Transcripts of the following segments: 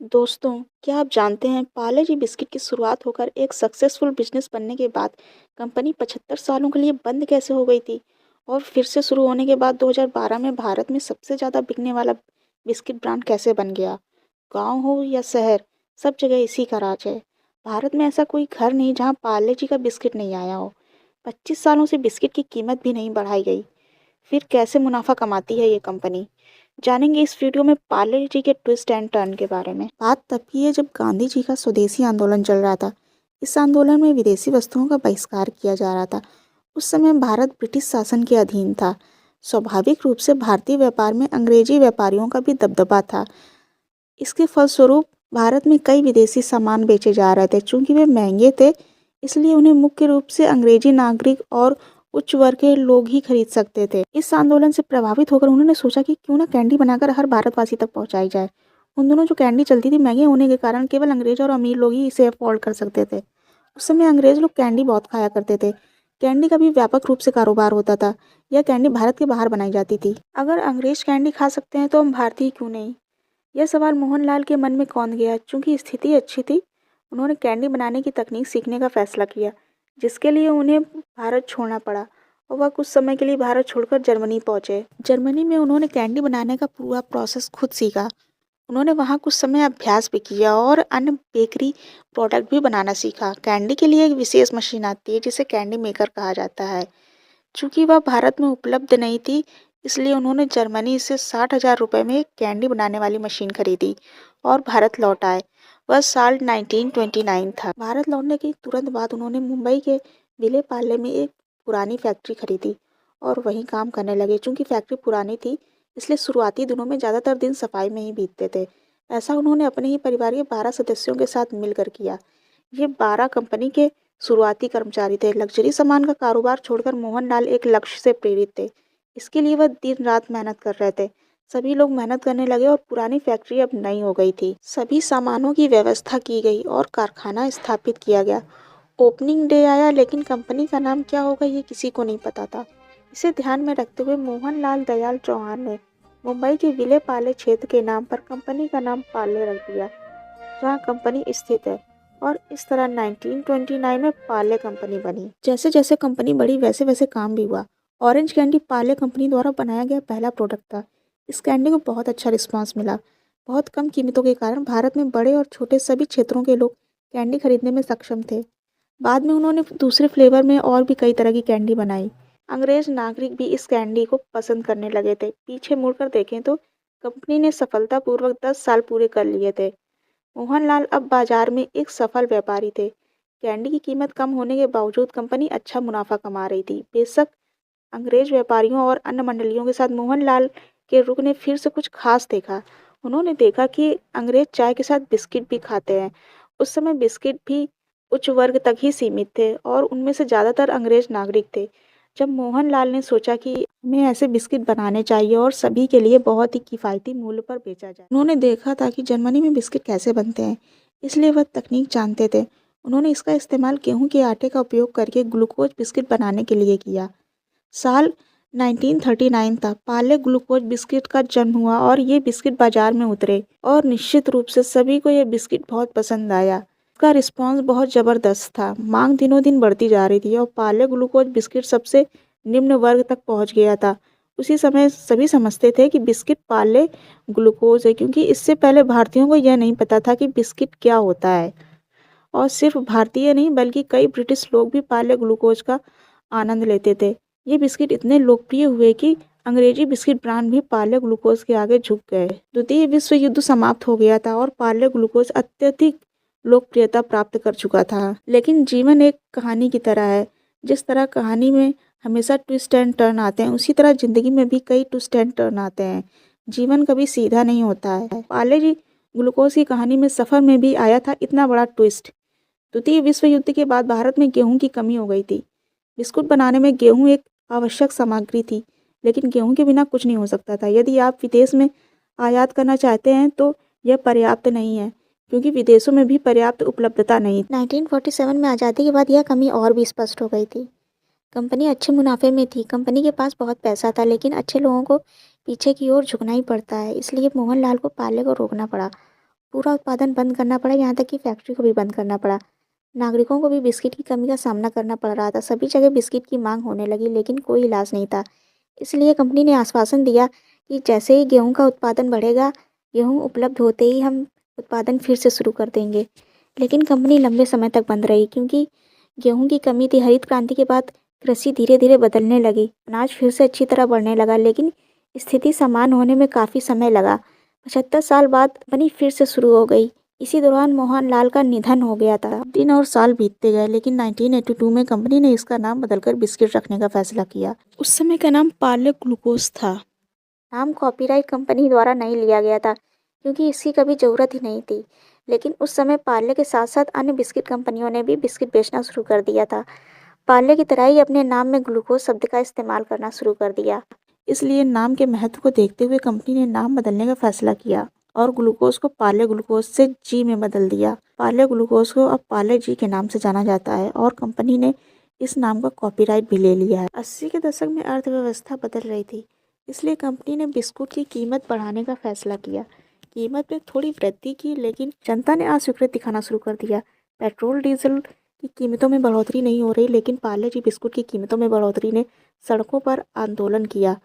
दोस्तों, क्या आप जानते हैं पार्ले जी बिस्किट की शुरुआत होकर एक सक्सेसफुल बिजनेस बनने के बाद कंपनी 75 सालों के लिए बंद कैसे हो गई थी और फिर से शुरू होने के बाद 2012 में भारत में सबसे ज़्यादा बिकने वाला बिस्किट ब्रांड कैसे बन गया। गांव हो या शहर, सब जगह इसी का राज है। भारत में ऐसा कोई घर नहीं जहां पार्ले जी का बिस्किट नहीं आया हो। 25 सालों से बिस्किट की कीमत भी नहीं बढ़ाई गई, फिर कैसे मुनाफा कमाती है ये कंपनी। जानेंगे इस वीडियो में पार्ले जी के ट्विस्ट एंड टर्न के बारे में। बात तब की है जब गांधी जी का स्वदेशी आंदोलन चल रहा था। इस आंदोलन में विदेशी वस्तुओं का बहिष्कार किया जा रहा था। उस समय भारत ब्रिटिश शासन के अधीन था। स्वाभाविक रूप से भारतीय व्यापार में अंग्रेजी व्यापारियों का भी दबदबा था। इसके फलस्वरूप भारत में कई विदेशी सामान बेचे जा रहे थे। चूंकि वे महंगे थे, इसलिए उन्हें मुख्य रूप से अंग्रेजी नागरिक और उच्च वर्ग के लोग ही खरीद सकते थे। इस आंदोलन से प्रभावित होकर उन्होंने सोचा कि क्यों ना कैंडी बनाकर हर भारतवासी तक पहुंचाई जाए। उन दोनों जो कैंडी चलती थी, महंगे होने के कारण केवल अंग्रेज और अमीर लोग ही इसे अफोर्ड कर सकते थे। उस समय अंग्रेज लोग कैंडी बहुत खाया करते थे। कैंडी का भी व्यापक रूप से कारोबार होता था। यह कैंडी भारत के बाहर बनाई जाती थी। अगर अंग्रेज कैंडी खा सकते हैं तो हम भारतीय क्यों नहीं? यह सवाल मोहनलाल के मन में कौंध गया। चूंकि स्थिति अच्छी थी, उन्होंने कैंडी बनाने की तकनीक सीखने का फैसला किया, जिसके लिए उन्हें भारत छोड़ना पड़ा और वह कुछ समय के लिए भारत छोड़कर जर्मनी पहुंचे। जर्मनी में उन्होंने कैंडी बनाने का पूरा प्रोसेस खुद सीखा। उन्होंने वहाँ कुछ समय अभ्यास भी किया और अन्य बेकरी प्रोडक्ट भी बनाना सीखा। कैंडी के लिए एक विशेष मशीन आती है जिसे कैंडी मेकर कहा जाता है। चूंकि वह भारत में उपलब्ध नहीं थी, इसलिए उन्होंने जर्मनी से 60,000 रुपये में एक कैंडी बनाने वाली मशीन खरीदी और भारत लौट आए। वह साल 1929 था। भारत लौटने के तुरंत बाद उन्होंने मुंबई के विले पार्ले में एक पुरानी फैक्ट्री खरीदी और वहीं काम करने लगे। चूंकि फैक्ट्री पुरानी थी, इसलिए शुरुआती दिनों में ज़्यादातर दिन सफाई में ही बीतते थे। ऐसा उन्होंने अपने ही परिवार के 12 सदस्यों के साथ मिलकर किया। ये 12 कंपनी के शुरुआती कर्मचारी थे। लग्जरी सामान का कारोबार छोड़कर मोहनलाल एक लक्ष्य से प्रेरित थे। इसके लिए वह दिन रात मेहनत कर रहे थे। सभी लोग मेहनत करने लगे और पुरानी फैक्ट्री अब नई हो गई थी। सभी सामानों की व्यवस्था की गई और कारखाना स्थापित किया गया। ओपनिंग डे आया, लेकिन कंपनी का नाम क्या होगा ये किसी को नहीं पता था। इसे ध्यान में रखते हुए मोहनलाल दयाल चौहान ने मुंबई के विले पार्ले क्षेत्र के नाम पर कंपनी का नाम पार्ले रख दिया, जहाँ कंपनी स्थित है। और इस तरह 1929 में पार्ले कंपनी बनी। जैसे जैसे कंपनी बढ़ी, वैसे वैसे काम भी हुआ। ऑरेंज कैंडी पार्ले कंपनी द्वारा बनाया गया पहला प्रोडक्ट था। इस कैंडी को बहुत अच्छा रिस्पांस मिला। बहुत कम कीमतों के कारण भारत में बड़े और छोटे सभी क्षेत्रों के लोग कैंडी खरीदने में सक्षम थे। बाद में उन्होंने दूसरे फ्लेवर में और भी कई तरह की कैंडी बनाई। अंग्रेज नागरिक भी इस कैंडी को पसंद करने लगे थे। पीछे मुड़कर देखें तो कंपनी ने सफलतापूर्वक 10 साल पूरे कर लिए थे। मोहनलाल अब बाजार में एक सफल व्यापारी थे। कैंडी की कीमत कम होने के बावजूद कंपनी अच्छा मुनाफा कमा रही थी। बेशक अंग्रेज व्यापारियों और अन्य मंडलियों के साथ मोहनलाल के रुख ने फिर से कुछ खास देखा। उन्होंने देखा कि अंग्रेज चाय के साथ बिस्किट भी खाते हैं। उस समय बिस्किट भी उच्च वर्ग तक ही सीमित थे और उनमें से ज़्यादातर अंग्रेज नागरिक थे। जब मोहनलाल ने सोचा कि हमें ऐसे बिस्किट बनाने चाहिए और सभी के लिए बहुत ही किफ़ायती मूल्य पर बेचा जाए। उन्होंने देखा था कि जर्मनी में बिस्किट कैसे बनते हैं, इसलिए वह तकनीक जानते थे। उन्होंने इसका इस्तेमाल गेहूं के आटे का उपयोग करके ग्लूकोज बिस्किट बनाने के लिए किया। साल 1939 था। पार्ले ग्लूकोज बिस्किट का जन्म हुआ और ये बिस्किट बाजार में उतरे और निश्चित रूप से सभी को ये बिस्किट बहुत पसंद आया। इसका रिस्पांस बहुत ज़बरदस्त था। मांग दिनों दिन बढ़ती जा रही थी और पार्ले ग्लूकोज बिस्किट सबसे निम्न वर्ग तक पहुंच गया था। उसी समय सभी समझते थे कि बिस्किट पार्ले ग्लूकोज है, क्योंकि इससे पहले भारतीयों को यह नहीं पता था कि बिस्किट क्या होता है। और सिर्फ भारतीय नहीं, बल्कि कई ब्रिटिश लोग भी पार्ले ग्लूकोज का आनंद लेते थे। ये बिस्किट इतने लोकप्रिय हुए कि अंग्रेजी बिस्किट ब्रांड भी पार्ले ग्लूकोज के आगे झुक गए। द्वितीय विश्व युद्ध समाप्त हो गया था और पार्ले ग्लूकोज अत्यधिक लोकप्रियता प्राप्त कर चुका था। लेकिन जीवन एक कहानी की तरह है। जिस तरह कहानी में हमेशा ट्विस्ट एंड टर्न आते हैं, उसी तरह जिंदगी में भी कई ट्विस्ट एंड टर्न आते हैं। जीवन कभी सीधा नहीं होता है। पार्ले जी ग्लूकोज की कहानी में सफर में भी आया था इतना बड़ा ट्विस्ट। द्वितीय विश्व युद्ध के बाद भारत में गेहूं की कमी हो गई थी। बिस्कुट बनाने में गेहूं एक आवश्यक सामग्री थी, लेकिन गेहूं के बिना कुछ नहीं हो सकता था। यदि आप विदेश में आयात करना चाहते हैं तो यह पर्याप्त नहीं है, क्योंकि विदेशों में भी पर्याप्त उपलब्धता नहीं। 1947 में आज़ादी के बाद यह कमी और भी स्पष्ट हो गई थी। कंपनी अच्छे मुनाफे में थी। कंपनी के पास बहुत पैसा था, लेकिन अच्छे लोगों को पीछे की ओर झुकना ही पड़ता है। इसलिए मोहनलाल को पार्ले को रोकना पड़ा। पूरा उत्पादन बंद करना पड़ा, यहाँ तक कि फैक्ट्री को भी बंद करना पड़ा। नागरिकों को भी बिस्किट की कमी का सामना करना पड़ रहा था। सभी जगह बिस्किट की मांग होने लगी, लेकिन कोई इलाज नहीं था। इसलिए कंपनी ने आश्वासन दिया कि जैसे ही गेहूं का उत्पादन बढ़ेगा, गेहूं उपलब्ध होते ही हम उत्पादन फिर से शुरू कर देंगे। लेकिन कंपनी लंबे समय तक बंद रही, क्योंकि गेहूं की कमी थी। हरित क्रांति के बाद कृषि धीरे धीरे बदलने लगी, अनाज फिर से अच्छी तरह बढ़ने लगा, लेकिन स्थिति सामान्य होने में काफ़ी समय लगा। 75 साल बाद कंपनी फिर से शुरू हो गई। इसी दौरान मोहनलाल का निधन हो गया था। दिन और साल बीतते गए, लेकिन 1982 में कंपनी ने इसका नाम बदलकर बिस्किट रखने का फैसला किया। उस समय का नाम पार्ले ग्लूकोज था। नाम कॉपीराइट कंपनी द्वारा नहीं लिया गया था, क्योंकि इसकी कभी ज़रूरत ही नहीं थी। लेकिन उस समय पार्ले के साथ साथ अन्य बिस्किट कंपनियों ने भी बिस्किट बेचना शुरू कर दिया था। पार्ले की तरह ही अपने नाम में ग्लूकोज शब्द का इस्तेमाल करना शुरू कर दिया। इसलिए नाम के महत्व को देखते हुए कंपनी ने नाम बदलने का फैसला किया और ग्लूकोज को पार्ले ग्लूकोज से जी में बदल दिया। पार्ले ग्लूकोज को अब पार्ले जी के नाम से जाना जाता है और कंपनी ने इस नाम का कॉपीराइट भी ले लिया है। 80 के दशक में अर्थव्यवस्था बदल रही थी, इसलिए कंपनी ने बिस्कुट की कीमत बढ़ाने का फैसला किया। कीमत में थोड़ी वृद्धि की, लेकिन जनता ने अस्वीकृति दिखाना शुरू कर दिया। पेट्रोल डीजल की कीमतों में बढ़ोतरी नहीं हो रही, लेकिन पार्ले जी बिस्कुट की कीमतों में बढ़ोतरी ने सड़कों पर आंदोलन किया।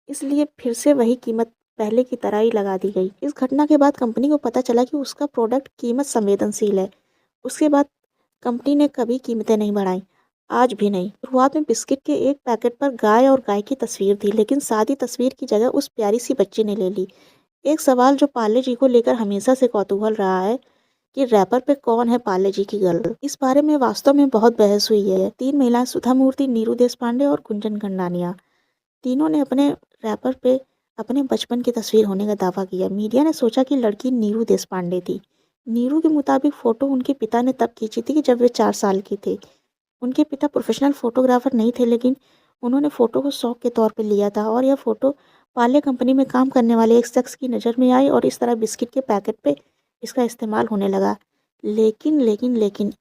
इसलिए फिर से वही कीमत पहले की तरह ही लगा दी गई। इस घटना के बाद कंपनी को पता चला कि उसका प्रोडक्ट कीमत संवेदनशील है। उसके बाद कंपनी ने कभी कीमतें नहीं बढ़ाई, आज भी नहीं। शुरुआत में बिस्किट के एक पैकेट पर गाय और गाय की तस्वीर थी, लेकिन सादी तस्वीर की जगह उस प्यारी सी बच्ची ने ले ली। एक सवाल जो पार्ले जी को लेकर हमेशा से कौतूहल रहा है कि रैपर पे कौन है पार्ले जी की गर्ल। इस बारे में वास्तव में बहुत बहस हुई है। 3 महिलाएं, सुधा मूर्ति, नीरू देशपांडे और कुंजन खंडानिया, तीनों ने अपने रैपर पे अपने बचपन की तस्वीर होने का दावा किया। मीडिया ने सोचा कि लड़की नीरू देशपांडे थी। नीरू के मुताबिक फ़ोटो उनके पिता ने तब खींची थी कि जब वे 4 साल की थे। उनके पिता प्रोफेशनल फ़ोटोग्राफ़र नहीं थे, लेकिन उन्होंने फ़ोटो को शौक के तौर पर लिया था और यह फ़ोटो पार्ले कंपनी में काम करने वाले एक शख्स की नज़र में आई और इस तरह बिस्किट के पैकेट पे इसका इस्तेमाल होने लगा। लेकिन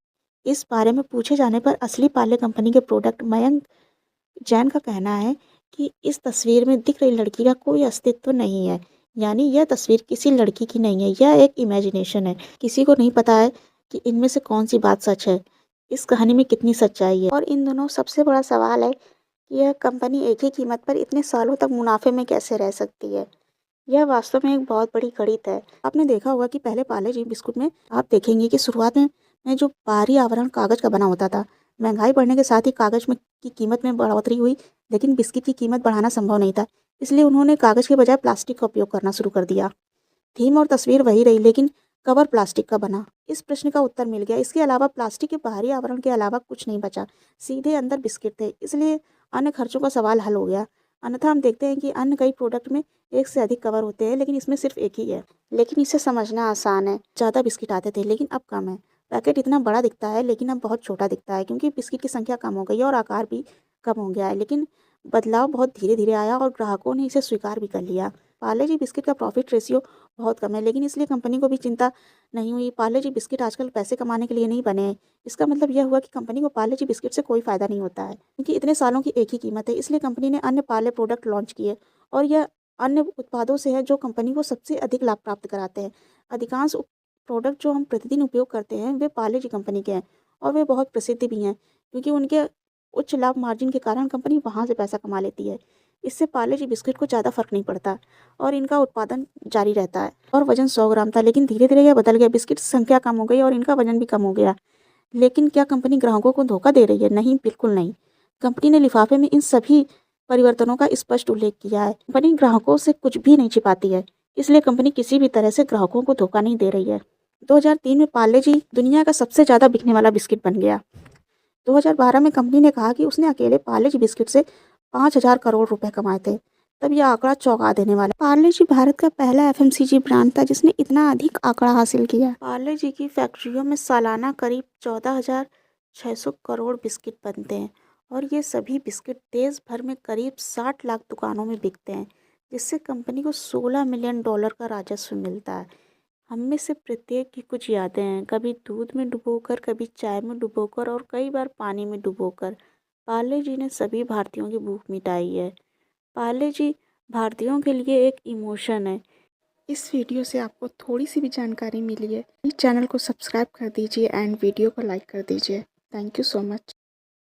इस बारे में पूछे जाने पर असली पार्ले कंपनी के प्रोडक्ट मयंक जैन का कहना है कि इस तस्वीर में दिख रही लड़की का कोई अस्तित्व नहीं है। यानी यह तस्वीर किसी लड़की की नहीं है, यह एक इमेजिनेशन है। किसी को नहीं पता है कि इनमें से कौन सी बात सच है, इस कहानी में कितनी सच्चाई है। और इन दोनों सबसे बड़ा सवाल है कि यह कंपनी एक ही कीमत पर इतने सालों तक मुनाफे में कैसे रह सकती है। यह वास्तव में एक बहुत बड़ी गणित है। आपने देखा होगा कि पहले पार्ले जी बिस्कुट में आप देखेंगे कि शुरुआत में जो बाहरी आवरण कागज़ का बना होता था। महंगाई बढ़ने के साथ ही कागज़ में की कीमत में बढ़ोतरी हुई, लेकिन बिस्किट की कीमत बढ़ाना संभव नहीं था। इसलिए उन्होंने कागज़ के बजाय प्लास्टिक का उपयोग करना शुरू कर दिया। थीम और तस्वीर वही रही, लेकिन कवर प्लास्टिक का बना। इस प्रश्न का उत्तर मिल गया। इसके अलावा प्लास्टिक के बाहरी आवरण के अलावा कुछ नहीं बचा, सीधे अंदर बिस्किट थे। इसलिए अन्य खर्चों का सवाल हल हो गया। अन्यथा हम देखते हैं कि अन्य कई प्रोडक्ट में एक से अधिक कवर होते हैं, लेकिन इसमें सिर्फ एक ही है। लेकिन इसे समझना आसान है। ज़्यादा बिस्किट आते थे, लेकिन अब कम है। पैकेट इतना बड़ा दिखता है, लेकिन अब बहुत छोटा दिखता है, क्योंकि बिस्किट की संख्या कम हो गई है और आकार भी कम हो गया है। लेकिन बदलाव बहुत धीरे धीरे आया और ग्राहकों ने इसे स्वीकार भी कर लिया। पार्ले जी बिस्किट का प्रॉफिट रेशियो बहुत कम है, लेकिन इसलिए कंपनी को भी चिंता नहीं हुई। पार्ले जी बिस्किट आजकल पैसे कमाने के लिए नहीं बने हैं। इसका मतलब यह हुआ कि कंपनी को पार्ले जी बिस्किट से कोई फ़ायदा नहीं होता है, क्योंकि इतने सालों की एक ही कीमत है। इसलिए कंपनी ने अन्य पार्ले प्रोडक्ट लॉन्च किए और यह अन्य उत्पादों से है जो कंपनी को सबसे अधिक लाभ प्राप्त कराते हैं। अधिकांश प्रोडक्ट जो हम प्रतिदिन उपयोग करते हैं वे पार्ले जी कंपनी के हैं और वे बहुत प्रसिद्ध भी हैं, क्योंकि उनके उच्च लाभ मार्जिन के कारण कंपनी वहाँ से पैसा कमा लेती है। इससे पार्ले जी बिस्किट को ज़्यादा फर्क नहीं पड़ता और इनका उत्पादन जारी रहता है। और वजन 100 ग्राम था, लेकिन धीरे धीरे यह बदल गया। बिस्किट की संख्या कम हो गई और इनका वजन भी कम हो गया। लेकिन क्या कंपनी ग्राहकों को धोखा दे रही है? नहीं, बिल्कुल नहीं। कंपनी ने लिफाफे में इन सभी परिवर्तनों का स्पष्ट उल्लेख किया है। कंपनी ग्राहकों से कुछ भी नहीं छिपाती है, इसलिए कंपनी किसी भी तरह से ग्राहकों को धोखा नहीं दे रही है। 2003 में पार्ले जी दुनिया का सबसे ज़्यादा बिकने वाला बिस्किट बन गया। 2012 में कंपनी ने कहा कि उसने अकेले पार्ले जी बिस्किट से 5,000 करोड़ रुपए कमाए थे। तब यह आंकड़ा चौंका देने वाला। पार्ले जी भारत का पहला एफएमसीजी ब्रांड था जिसने इतना अधिक आंकड़ा हासिल किया। पार्ले जी की फैक्ट्रियों में सालाना करीब 14,600 करोड़ बिस्किट बनते हैं और ये सभी बिस्किट देश भर में करीब 60 लाख दुकानों में बिकते हैं, जिससे कंपनी को $16 मिलियन का राजस्व मिलता है। हम में से प्रत्येक की कुछ यादें हैं, कभी दूध में डुबोकर, कभी चाय में डुबोकर और कई बार पानी में डुबोकर। पार्ले जी ने सभी भारतीयों की भूख मिटाई है। पार्ले जी भारतीयों के लिए एक इमोशन है, इस वीडियो से आपको थोड़ी सी भी जानकारी मिली है, इस चैनल को सब्सक्राइब कर दीजिए एंड वीडियो को लाइक कर दीजिए। Thank you so much.